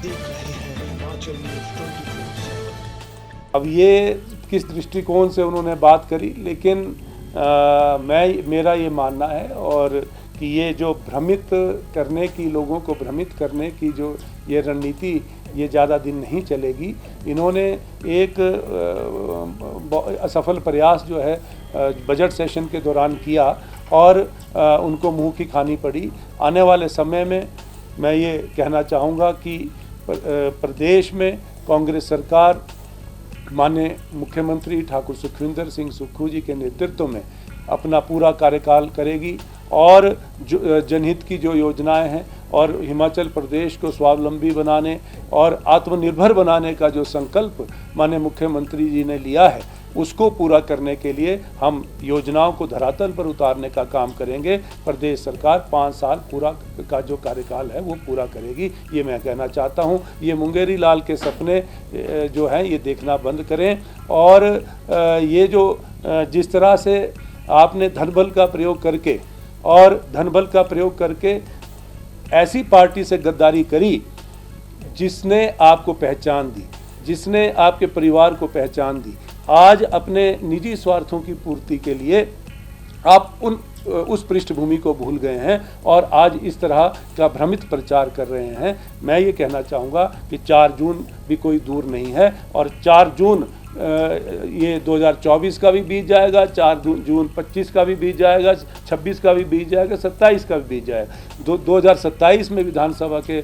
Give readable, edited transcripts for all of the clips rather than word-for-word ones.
देख रहे हैं हिमाचल न्यूज 24/7। अब ये किस दृष्टिकोण से उन्होंने बात करी, लेकिन मेरा ये मानना है और कि ये जो भ्रमित करने की, लोगों को भ्रमित करने की जो ये रणनीति, ये ज़्यादा दिन नहीं चलेगी। इन्होंने एक असफल प्रयास जो है बजट सेशन के दौरान किया और उनको मुंह की खानी पड़ी। आने वाले समय में मैं ये कहना चाहूँगा कि प्रदेश में कांग्रेस सरकार माननीय मुख्यमंत्री ठाकुर सुखविंदर सिंह सुक्खू जी के नेतृत्व में अपना पूरा कार्यकाल करेगी और जनहित की जो योजनाएं हैं और हिमाचल प्रदेश को स्वावलंबी बनाने और आत्मनिर्भर बनाने का जो संकल्प माननीय मुख्यमंत्री जी ने लिया है, उसको पूरा करने के लिए हम योजनाओं को धरातल पर उतारने का काम करेंगे। प्रदेश सरकार 5 साल पूरा का जो कार्यकाल है वो पूरा करेगी, ये मैं कहना चाहता हूँ। ये मुंगेरी लाल के सपने जो हैं ये देखना बंद करें और ये जो जिस तरह से आपने धनबल का प्रयोग करके ऐसी पार्टी से गद्दारी करी जिसने आपको पहचान दी, जिसने आपके परिवार को पहचान दी, आज अपने निजी स्वार्थों की पूर्ति के लिए आप उस पृष्ठभूमि को भूल गए हैं और आज इस तरह का भ्रमित प्रचार कर रहे हैं। मैं ये कहना चाहूँगा कि 4 जून भी कोई दूर नहीं है और 4 जून ये 2024 का भी बीत जाएगा, 4 जून 25 का भी बीत जाएगा, 26 का भी बीत जाएगा, 27 का भी बीत जाएगा। 2027 में विधानसभा के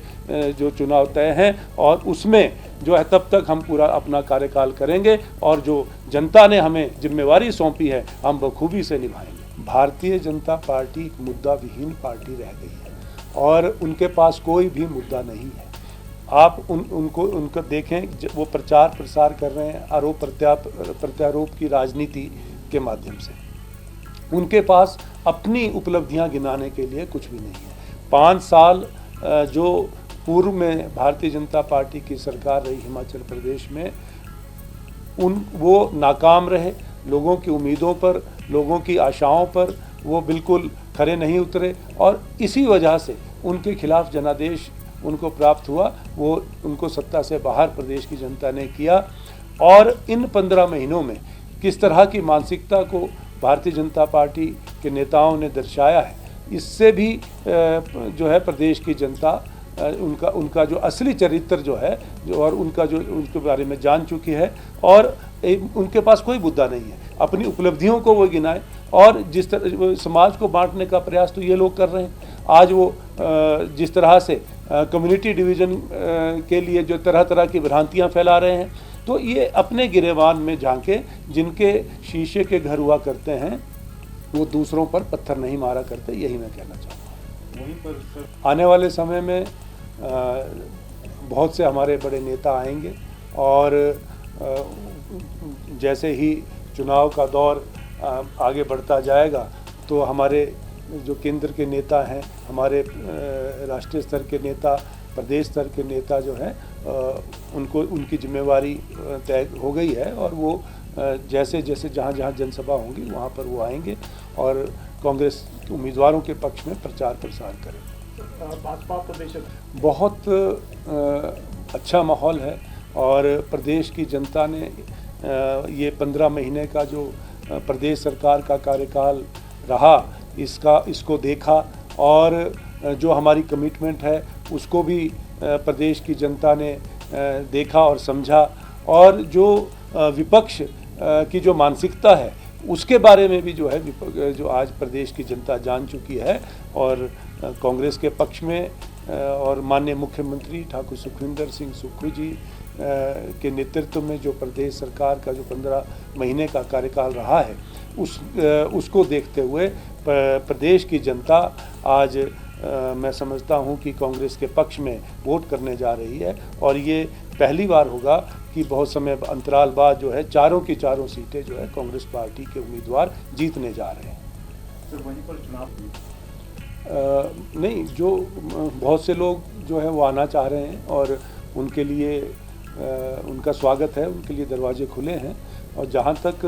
जो चुनाव तय हैं और उसमें जो है तब तक हम पूरा अपना कार्यकाल करेंगे और जो जनता ने हमें जिम्मेवारी सौंपी है हम बखूबी से निभाएंगे। भारतीय जनता पार्टी एक मुद्दा विहीन पार्टी रह गई है और उनके पास कोई भी मुद्दा नहीं है। आप उनको देखें, वो प्रचार प्रसार कर रहे हैं आरोप प्रत्यारोप की राजनीति के माध्यम से। उनके पास अपनी उपलब्धियां गिनाने के लिए कुछ भी नहीं है। 5 साल जो पूर्व में भारतीय जनता पार्टी की सरकार रही हिमाचल प्रदेश में, वो नाकाम रहे। लोगों की उम्मीदों पर, लोगों की आशाओं पर वो बिल्कुल खरे नहीं उतरे और इसी वजह से उनके खिलाफ जनादेश उनको प्राप्त हुआ। वो उनको सत्ता से बाहर प्रदेश की जनता ने किया और इन 15 महीनों में किस तरह की मानसिकता को भारतीय जनता पार्टी के नेताओं ने दर्शाया है, इससे भी जो है प्रदेश की जनता उनका जो असली चरित्र जो है और उनके बारे में जान चुकी है और उनके पास कोई मुद्दा नहीं है। अपनी उपलब्धियों को वो गिनाए और जिस तरह समाज को बांटने का प्रयास तो ये लोग कर रहे हैं। आज वो जिस तरह से कम्युनिटी डिवीज़न के लिए जो तरह तरह की भ्रांतियां फैला रहे हैं, तो ये अपने गिरेबान में झांके, जिनके शीशे के घर हुआ करते हैं वो दूसरों पर पत्थर नहीं मारा करते, यही मैं कहना चाहता हूँ। वहीं पर आने वाले समय में बहुत से हमारे बड़े नेता आएंगे और जैसे ही चुनाव का दौर आगे बढ़ता जाएगा तो हमारे जो केंद्र के नेता हैं, हमारे राष्ट्रीय स्तर के नेता, प्रदेश स्तर के नेता जो हैं, उनकी जिम्मेवारी तय हो गई है और वो जैसे जैसे जहाँ जहाँ जनसभा होंगी वहाँ पर वो आएंगे और कांग्रेस उम्मीदवारों के पक्ष में प्रचार प्रसार करेंगे। भाजपा प्रदेश बहुत अच्छा माहौल है और प्रदेश की जनता ने ये 15 महीने का जो प्रदेश सरकार का कार्यकाल रहा, इसको देखा और जो हमारी कमिटमेंट है उसको भी प्रदेश की जनता ने देखा और समझा और जो विपक्ष की जो मानसिकता है उसके बारे में भी जो है जो आज प्रदेश की जनता जान चुकी है और कांग्रेस के पक्ष में और माननीय मुख्यमंत्री ठाकुर सुखविंदर सिंह सुक्खू जी के नेतृत्व में जो प्रदेश सरकार का जो 15 महीने का कार्यकाल रहा है उसको देखते हुए प्रदेश की जनता आज मैं समझता हूं कि कांग्रेस के पक्ष में वोट करने जा रही है और ये पहली बार होगा कि बहुत समय अंतराल बाद जो है चारों की चारों सीटें जो है कांग्रेस पार्टी के उम्मीदवार जीतने जा रहे हैं। तो वहीं पर चुनाव नहीं, जो बहुत से लोग जो है वो आना चाह रहे हैं और उनके लिए उनका स्वागत है, उनके लिए दरवाजे खुले हैं। और जहाँ तक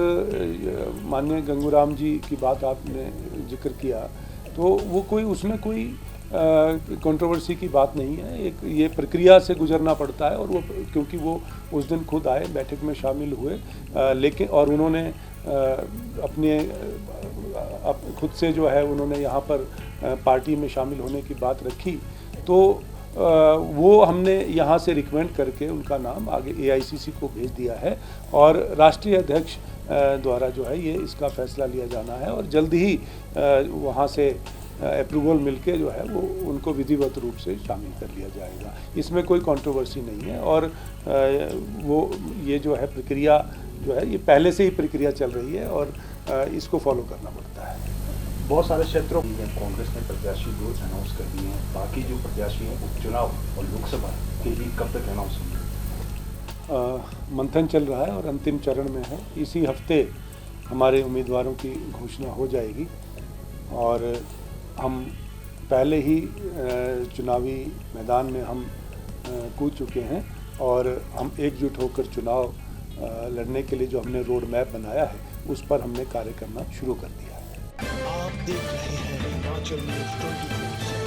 माननीय गंगूराम जी की बात आपने जिक्र किया, तो वो उसमें कोई कंट्रोवर्सी की बात नहीं है। एक ये प्रक्रिया से गुजरना पड़ता है और वो क्योंकि वो उस दिन खुद आए, बैठक में शामिल हुए, लेकिन और उन्होंने अपने खुद से जो है उन्होंने यहाँ पर पार्टी में शामिल होने की बात रखी, तो वो हमने यहाँ से रिकमेंड करके उनका नाम आगे AICC को भेज दिया है और राष्ट्रीय अध्यक्ष द्वारा जो है ये इसका फैसला लिया जाना है और जल्द ही वहाँ से अप्रूवल मिलके जो है वो उनको विधिवत रूप से शामिल कर लिया जाएगा। इसमें कोई कंट्रोवर्सी नहीं है और वो ये जो है प्रक्रिया जो है ये पहले से ही प्रक्रिया चल रही है और इसको फॉलो करना पड़ता है। बहुत सारे क्षेत्रों में कांग्रेस ने प्रत्याशी दो अनाउंस कर दिए हैं, बाकी जो प्रत्याशी हैं उपचुनाव और लोकसभा के लिए कब तक अनाउंस होंगे? मंथन चल रहा है और अंतिम चरण में है। इसी हफ्ते हमारे उम्मीदवारों की घोषणा हो जाएगी और हम पहले ही चुनावी मैदान में हम कूद चुके हैं और हम एकजुट होकर चुनाव लड़ने के लिए जो हमने रोड मैप बनाया है उस पर हमने कार्य करना शुरू कर दिया है। आप देख रहे हैं हिमाचल न्यूज़ 24।